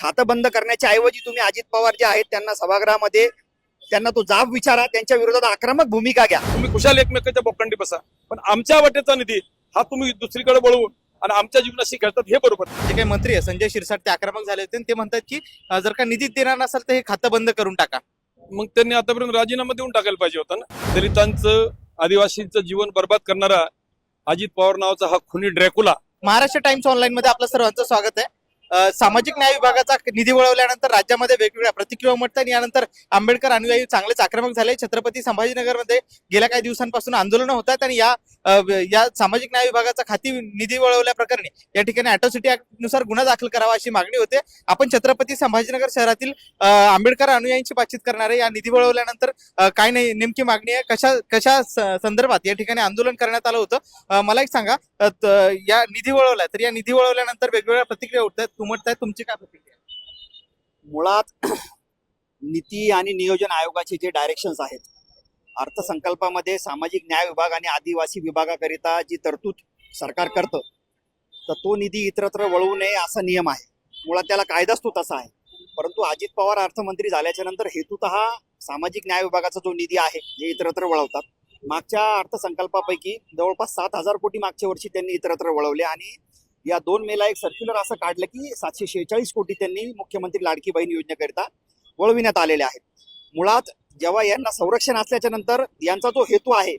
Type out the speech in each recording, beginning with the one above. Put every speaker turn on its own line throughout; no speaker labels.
खातं बंद करण्याच्या ऐवजी तुम्ही अजित पवार जे आहेत त्यांना सभागृहामध्ये त्यांना तो जाब विचारा, त्यांच्या विरोधात आक्रमक भूमिका घ्या.
तुम्ही कुशाल एकमेकांच्या बोकांडी बसा, पण आमच्या वाटेचा निधी हा तुम्ही दुसरीकडे वळवून आणि आमच्या जीवनाशी खेळतात हे बरोबर.
जे काही मंत्री आहे संजय शिरसाट ते आक्रमक झाले होते आणि ते म्हणतात की जर का निधी देणार नसेल तर हे खातं बंद करून टाका.
मग त्यांनी आतापर्यंत राजीनामा देऊन टाकायला पाहिजे होता ना. दलितांचं आदिवासींचं जीवन बर्बाद करणारा अजित पवार नावाचा हा खुनी ड्रॅकुला.
महाराष्ट्र टाइम्स ऑनलाईन मध्ये आपलं सर्वांचं स्वागत आहे. सामाजिक न्याय विभागाचा निधी वळवल्यानंतर राज्यामध्ये वेगवेगळ्या प्रतिक्रिया उमटतात. यानंतर आंबेडकर अनुयायी चांगलेच आक्रमक झाले. छत्रपती संभाजीनगरमध्ये गेल्या काही दिवसांपासून आंदोलनं होतात आणि या सामाजिक न्याय विभागाचा खाती निधी वळवल्या प्रकरणी या ठिकाणी अॅट्रॉसिटी ऍक्ट नुसार गुन्हा दाखल करावा अशी मागणी होते. आपण छत्रपती संभाजीनगर शहरातील आंबेडकर अनुयायींची बातचीत करणार आहे. या निधी वळवल्यानंतर काय नाही नेमकी मागणी आहे, कशा संदर्भात या ठिकाणी आंदोलन करण्यात आलं होतं. मला एक सांगा, या निधी वळवला तर या निधी वळवल्यानंतर वेगवेगळ्या प्रतिक्रिया उमटतायत. तुमची काय प्रतिक्रिया?
मुळात नीती आणि नियोजन आयोगाचे जे डायरेक्शन्स आहेत, अर्थसंकल्पामध्ये सामाजिक न्याय विभाग आणि आदिवासी विभागाकरिता जी तरतूद सरकार करतं, तर तो निधी इतरत्र वळवू नये असा नियम आहे. मुळात त्याला कायदाच तो तसा आहे. परंतु अजित पवार अर्थमंत्री झाल्याच्या नंतर हेतूतः सामाजिक न्याय विभागाचा जो निधी आहे जे इतरत्र वळवतात, मागच्या अर्थसंकल्पापैकी जवळपास 7,000 कोटी मागच्या वर्षी त्यांनी इतरत्र वळवले आणि या 2 मेला एक सर्क्युलर असं काढलं की 746 कोटी त्यांनी मुख्यमंत्री लाडकी बहीण योजनेकरिता वळविण्यात आलेले आहेत. मुळात जेव्हा यांना संरक्षण असल्याच्या नंतर यांचा जो हेतू आहे,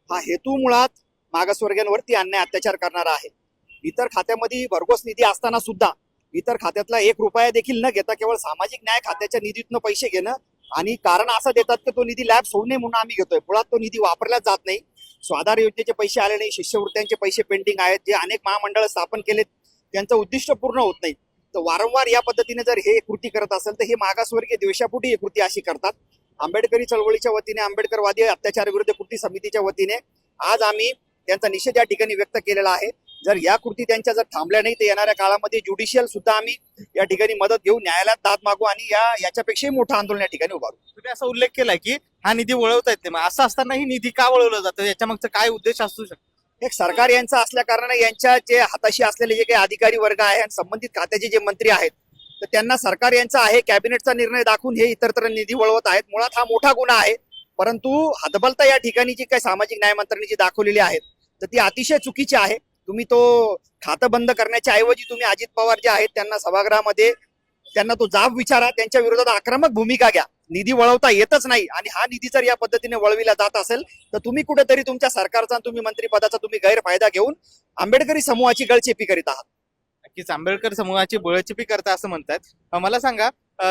हा हेतू मुळात मागासवर्गीयांवरती अन्याय अत्याचार करणारा आहे. इतर खात्यामध्ये भरघोस निधी असताना सुद्धा इतर खात्यातला 1 रुपया देखील न घेता केवळ सामाजिक न्याय खात्याच्या निधीतून पैसे घेणं आणि कारण असं देतात की तो निधी लॅप्स होऊ नये म्हणून आम्ही घेतोय. मुळात तो निधी वापरलाच जात नाही. स्वाधार योजनेचे पैसे आले नाही, शिष्यवृत्त्यांचे पैसे पेंडिंग आहेत, जे अनेक महामंडळ स्थापन केलेत त्यांचं उद्दिष्ट पूर्ण होत नाही. तर वारंवार या पद्धतीने जर हे कृती करत असेल तर हे मागासवर्गीय द्वेषापोटी ही कृती अशी करतात. आंबेडकरी चळवळीच्या वतीने, आंबेडकरवादी अत्याचार विरुद्ध कृती समितीच्या वतीने आज आम्ही त्यांचा निषेध या ठिकाणी व्यक्त केलेला आहे. जर या कृती त्यांच्या जर थांबल्या नाही तर येणाऱ्या काळामध्ये ज्युडिशियल सुद्धा आम्ही या ठिकाणी मदत घेऊ, न्यायालयात दाद मागू आणि याच्यापेक्षाही मोठं आंदोलन या ठिकाणी उभारू.
तुम्ही असा उल्लेख केलाय की हा निधी वळवता येत नाही, असं असताना ही निधी का वळवला जातो, याच्या मागचा काय उद्देश असू शकतो?
एक सरकार यांचं असल्या कारणाने यांच्या जे हाताशी असलेले जे काही अधिकारी वर्ग आहे आणि संबंधित खात्याचे जे मंत्री आहेत, तर त्यांना सरकार यांचा आहे कॅबिनेटचा निर्णय दाखवून हे इतरत्र निधी वळवत आहेत. मुळात हा मोठा गुन्हा आहे. परंतु हतबलता या ठिकाणी जी काही सामाजिक न्याय मंत्र्यांनी जी दाखवलेली आहेत तर ती अतिशय चुकीची आहे. तुम्ही तो खातं बंद करण्याच्या ऐवजी तुम्ही अजित पवार जे आहेत त्यांना सभागृहामध्ये त्यांना तो जाब विचारा, त्यांच्या विरोधात आक्रमक भूमिका घ्या. निधी वळवता येतच नाही आणि हा निधी जर या पद्धतीने वळविला जात असेल तर तुम्ही कुठेतरी तुमच्या सरकारचा, तुम्ही मंत्रिपदाचा तुम्ही गैरफायदा घेऊन आंबेडकरी समूहाची गळचेपी करीत आहात.
नक्कीच आंबेडकर समूहाची बळचिपी करता असं म्हणतात. मला सांगा,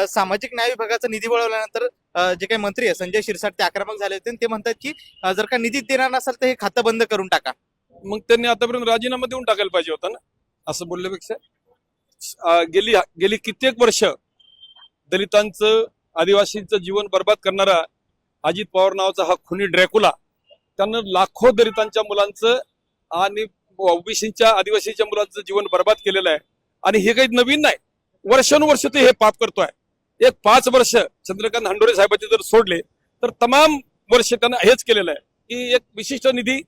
सामाजिक न्याय विभागाचा निधी वळवल्यानंतर जे काही मंत्री आहे संजय शिरसाट ते आक्रमक झाले होते आणि ते म्हणतात की जर का निधी देणार नसेल तर हे खातं बंद करून टाका.
मग त्यांनी आतापर्यंत राजीनामा देऊन टाकायला पाहिजे होता ना. असं बोलल्यापेक्षा गेली कित्येक वर्ष दलितांचं आदिवासींचं जीवन बर्बाद करणारा अजित पवार नावाचा हा खुनी ड्रॅकुला, त्यानं लाखो दलितांच्या मुलांचं आणि ओबीसीच्या आदिवासीच्या मुलांचं जीवन बर्बाद केलेलं आहे. आणि हे काही नवीन नाही, वर्षानुवर्ष ते हे पाप करतोय. एक 5 वर्ष चंद्रकांत हंडोरे साहेबांचे जर सोडले तर तमाम वर्ष त्यांना हेच केलेलं आहे की एक विशिष्ट निधी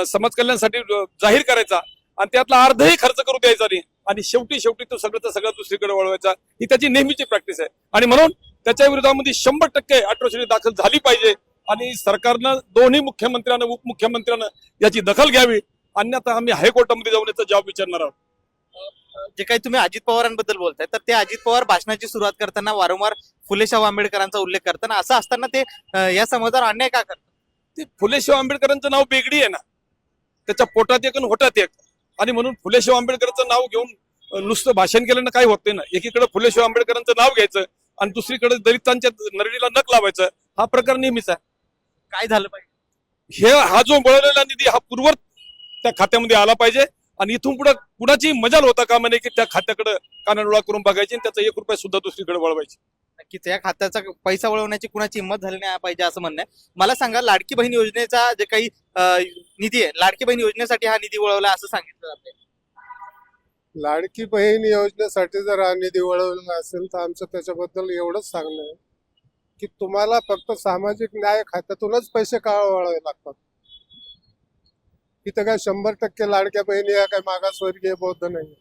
समाज कल्याणासाठी जाहीर करायचा आणि त्यातला अर्धही खर्च करू द्यायचा नाही आणि शेवटी तो सगळं दुसरीकडे वळवायचा. ही त्याची नेहमीची प्रॅक्टिस आहे आणि म्हणून त्याच्या विरोधामध्ये 100% अॅट्रॉसिटी दाखल झाली पाहिजे आणि सरकारनं दोन्ही मुख्यमंत्र्यांना उपमुख्यमंत्र्यांना याची दखल घ्यावी. अन्यथा आम्ही हायकोर्टामध्ये जाऊन याचा जबाब विचारणार आहोत.
जे काही तुम्ही अजित पवारांबद्दल बोलताय तर ते अजित पवार भाषणाची सुरुवात करताना वारंवार फुले शाहू आंबेडकरांचा उल्लेख करताना, असं असताना ते या समाजावर अन्याय का करतात?
ते फुले शाहू आंबेडकरांचं नाव बेगडी आहे ना, त्याच्या पोटात एक आणि होटात एक. आणि म्हणून फुले शाहू आंबेडकरांचं नाव घेऊन नुसतं भाषण केल्यानं काय होत नाही ना. एकीकडे फुले शाहू आंबेडकरांचं नाव घ्यायचं आणि दुसरीकडे दलितांच्या नरडीला नख लावायचं, हा प्रकार नेहमीच आहे.
काय झालं पाहिजे?
हा जो वळवलेला निधी हा पूर्वत त्या खात्यामध्ये आला पाहिजे आणि इथून पुढे कुणाची मजाल होता कामा नये की त्या खात्याकडे कानाडोळा करून बघायची आणि त्याचा 1 रुपया सुद्धा दुसरीकडे वळवायची.
नक्कीच या खात्याचा पैसा वळवण्याची कुणाची हिंमत झाली नाही पाहिजे असं म्हणणं आहे. मला सांगा, लाडकी बहीण योजनेचा जे काही निधी आहे, लाडकी बहीण योजनेसाठी हा निधी वळवला असं सांगितलं जातंय.
लाडकी बहीण योजनेसाठी जर हा निधी वळवला असेल तर आमचं त्याच्याबद्दल एवढंच सांगणं आहे की तुम्हाला फक्त सामाजिक न्याय खात्यातूनच पैसे का वळवावे लागतात. इथं काय 100% लाडक्या बहिणी या काय मागासवर्गीय बौद्ध नाही.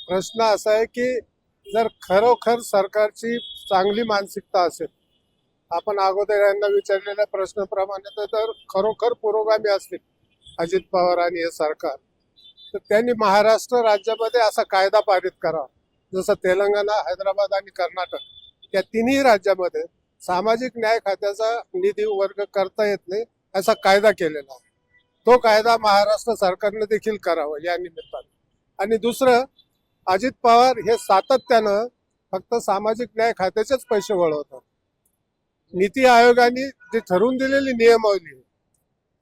प्रश्न असा आहे की जर खरोखर सरकारची चांगली मानसिकता असेल, आपण अगोदर यांना विचारलेल्या प्रश्नाप्रमाणे तर खरोखर पुरोगामी असतील अजित पवार आणि हे सरकार, तर त्यांनी महाराष्ट्र राज्यामध्ये असा कायदा पारित करावा जसं तेलंगणा, हैदराबाद आणि कर्नाटक या तिन्ही राज्यामध्ये सामाजिक न्याय खात्याचा निधी वर्ग करता येत नाही असा कायदा केलेला आहे. तो कायदा महाराष्ट्र सरकारने देखील करावा या निमित्ताने. आणि दुसरं, अजित पवार हे सातत्यानं फक्त सामाजिक न्याय खात्याचेच पैसे वळवतात. नीती आयोगाने जी ठरवून दिलेली नियमावली आहे,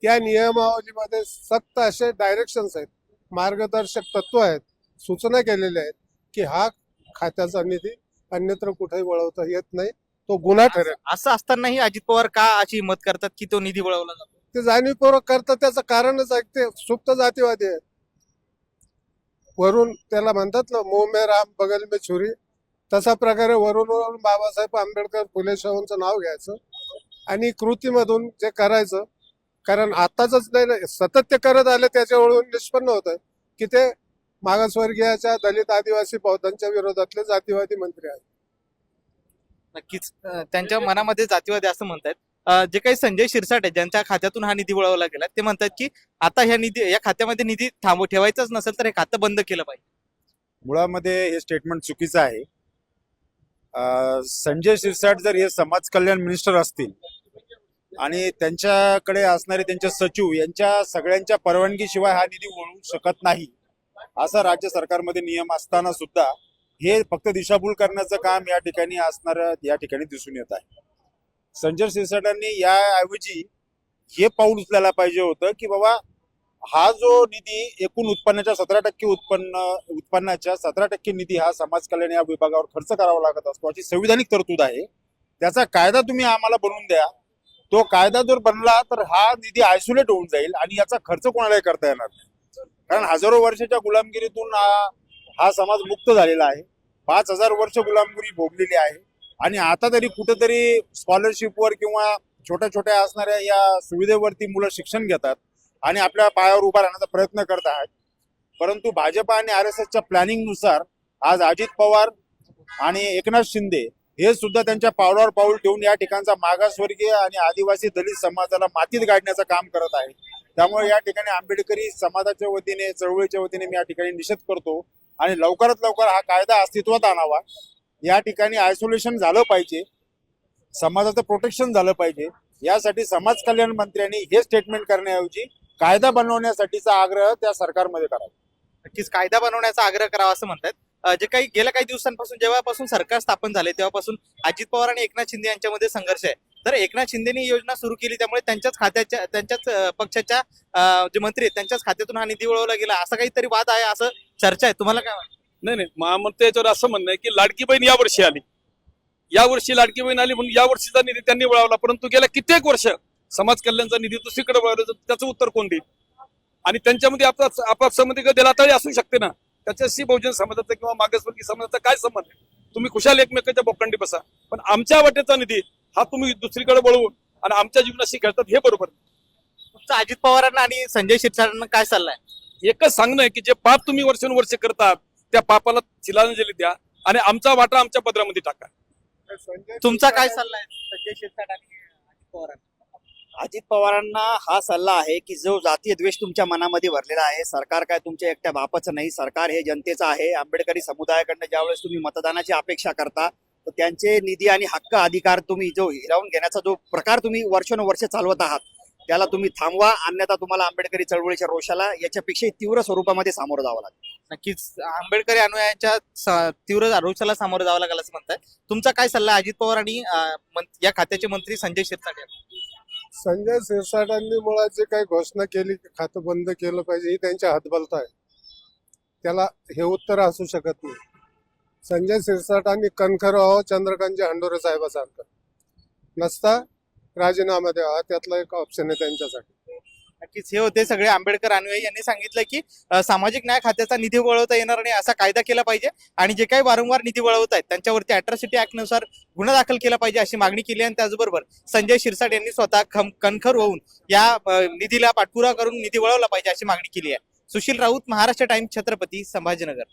त्या नियमावलीमध्ये सक्त असे डायरेक्शन्स आहेत, मार्गदर्शक तत्व आहेत, सूचना केलेल्या आहेत की हा खात्याचा निधी अन्यत्र कुठेही वळवता येत नाही, तो गुन्हा ठरेल.
असं असतानाही अजित पवार का अशी हिंमत करतात की तो निधी वळवला जातो?
ते जाणीवपूर्वक करतात, त्याचं कारणच आहे ते सुप्त जातीवादी आहेत. वरून त्याला म्हणतात ना, मुंह में राम बगल में छुरी, तसा प्रकारे वरून वरून बाबासाहेब आंबेडकर, फुले शाहूंचं नाव घ्यायचं आणि कृतीमधून जे करायचं. कारण आताच नाही, सतत ते करत आले, त्याच्यावरून निष्पन्न होत की ते मागासवर्गीयाच्या, दलित, आदिवासी, बौद्धांच्या विरोधातले जातीवादी मंत्री आहेत.
नक्कीच त्यांच्या मनामध्ये जातीवादी असं म्हणतात. जे काही संजय शिरसाट आहे, ज्यांच्या खात्यातून हा निधी वळवला गेला, ते म्हणतात की आता या खात्यामध्ये निधी ठेवायचाच नसेल तर हे खातं बंद केलं पाहिजे.
मुळामध्ये हे स्टेटमेंट चुकीचं आहे. संजय शिरसाट जर हे समाज कल्याण मिनिस्टर असतील आणि त्यांच्याकडे असणारे त्यांचे सचिव यांच्या सगळ्यांच्या परवानगीशिवाय हा निधी वळवू शकत नाही असा राज्य सरकारमध्ये नियम असताना सुद्धा हे फक्त दिशाभूल करण्याचं काम या ठिकाणी या ठिकाणी दिसून येत आहे. संजय शिरसाटांनी याऐवजी हे पाऊल उचलायला पाहिजे होतं की बाबा हा जो निधी एकूण उत्पन्नाच्या 17% उत्पन्नाच्या 17% निधी हा समाज कल्याण या विभागावर खर्च करावा लागत असतो अशी संविधानिक तरतूद आहे. त्याचा कायदा तुम्ही आम्हाला बनवून द्या. तो कायदा जर बनला तर हा निधी आयसोलेट होऊन जाईल आणि याचा खर्च कोणालाही करता येणार नाही. कारण हजारो वर्षाच्या गुलामगिरीतून हा समाज मुक्त झालेला आहे. 5000 वर्ष गुलामगिरी भोगलेली आहे आणि आता तरी कुठेतरी स्कॉलरशिपवर किंवा छोट्या छोट्या असणाऱ्या या सुविधेवरती मुलं शिक्षण घेतात आणि आपल्या पायावर उभा राहण्याचा प्रयत्न करत आहेत. परंतु भाजप आणि RSSच्या प्लॅनिंगनुसार आज अजित पवार आणि एकनाथ शिंदे हे सुद्धा त्यांच्या पावलावर पाऊल ठेवून या ठिकाणचा मागासवर्गीय आणि आदिवासी दलित समाजाला मातीत गाडण्याचं काम करत आहे. त्यामुळे या ठिकाणी आंबेडकरी समाजाच्या वतीने, चळवळीच्या वतीने मी या ठिकाणी निषेध करतो आणि लवकरात लवकर हा कायदा अस्तित्वात आणावा. या ठिकाणी आयसोलेशन झालं पाहिजे, समाजाचं प्रोटेक्शन झालं पाहिजे. यासाठी समाज कल्याण मंत्र्यांनी हे स्टेटमेंट करण्याऐवजी कायदा बनवण्यासाठीचा आग्रह त्या सरकारमध्ये करावा.
नक्कीच कायदा बनवण्याचा आग्रह करावा असं म्हणतात. जे काही गेल्या काही दिवसांपासून, जेव्हापासून सरकार स्थापन झाले तेव्हापासून अजित पवार आणि एकनाथ शिंदे यांच्यामध्ये संघर्ष आहे. तर एकनाथ शिंदेनी योजना सुरू केली, त्यामुळे त्यांच्याच पक्षाच्या जे मंत्री आहेत त्यांच्याच खात्यातून हा निधी वळवला गेला, असा काहीतरी वाद आहे, असं चर्चा आहे. तुम्हाला काय वाटतं?
नाही, महामंत्री याच्यावर असं म्हणणं आहे की लाडकी बहीण यावर्षी आली, यावर्षी लाडकी बहीण आली म्हणून यावर्षीचा निधी त्यांनी वळवला, परंतु गेल्या कित्येक वर्ष समाज कल्याणचा निधी दुसरीकडे वळवला, त्याचं उत्तर कोण देईल? आणि त्यांच्यामध्ये आपापसामध्ये दिलातळी असू शकते ना, त्याच्याशी बहुजन समाजाचा किंवा मागासवर्गीय समाजाचा काय संबंध आहे? तुम्ही खुशाल एकमेकाच्या बोकांडी बसा, पण आमच्या वाटेचा निधी हा तुम्ही दुसरीकडे वळवून आणि आमच्या जीवनाशी खेळतात, हे बरोबर नाही.
तुमचा अजित पवारांना आणि संजय शिरसाटांना काय सल्ला आहे?
एकच सांगणं आहे की जे पाप तुम्ही वर्षानुवर्ष करतात त्या पापाला तिलांजली द्या आणि आमचा वाटा आमच्या पदरामध्ये टाका.
तुमचा काय सल्ला आहे संजय शिरसाट आणि अजित पवारांना?
अजित पवारांना हा सल्ला आहे की जो जातीय द्वेष तुमच्या मनामध्ये भरलेला आहे, सरकार काय तुमच्या एकट्या बापाचं नाही, सरकार हे जनतेचं आहे. आंबेडकरी समुदायाकडनं ज्यावेळेस तुम्ही मतदानाची अपेक्षा करता तर त्यांचे निधी आणि हक्क अधिकार तुम्ही जो हिरावून घेण्याचा जो प्रकार तुम्ही वर्षानुवर्ष चालवत आहात त्याला तुम्ही थांबवा, अन्यथा तुम्हाला आंबेडकरी चळवळीच्या याच्यापेक्षा तीव्र स्वरूपामध्ये सामोरं जावं लागेल.
नक्कीच आंबेडकरी अनुयायांच्या तीव्र रोषाला सामोरं जावं लागेल असं म्हणतात. तुमचा काय सल्ला आहे अजित पवार आणि या खात्याचे मंत्री संजय शिरसाट यांना?
संजय शिरसाटांनी मुळात जे काही घोषणा केली की खातं बंद केलं पाहिजे, ही त्यांच्या हातबलता आहे. त्याला हे उत्तर असू शकत नाही. संजय शिरसाटांनी कणखर व्हावं चंद्रकांतजी हंडोरे साहेबासारखं, नसता राजीनामा द्यावा, त्यातला एक ऑप्शन आहे त्यांच्यासाठी.
नक्कीच हे होते सगळे आंबेडकर अनुयायी. यांनी सांगितलं की सामाजिक न्याय खात्याचा निधी वळवता येणार नाही असा कायदा केला पाहिजे आणि जे काही वारंवार निधी वळवत आहेत त्यांच्यावरती अॅट्रॉसिटी ऍक्ट नुसार गुन्हा दाखल केला पाहिजे अशी मागणी केली. आणि त्याचबरोबर संजय शिरसाट यांनी स्वतः कणखर होऊन या निधीला पाठपुरावा करून निधी वळवला पाहिजे अशी मागणी केली आहे. सुशील राऊत, महाराष्ट्र टाइम्स, छत्रपती संभाजीनगर.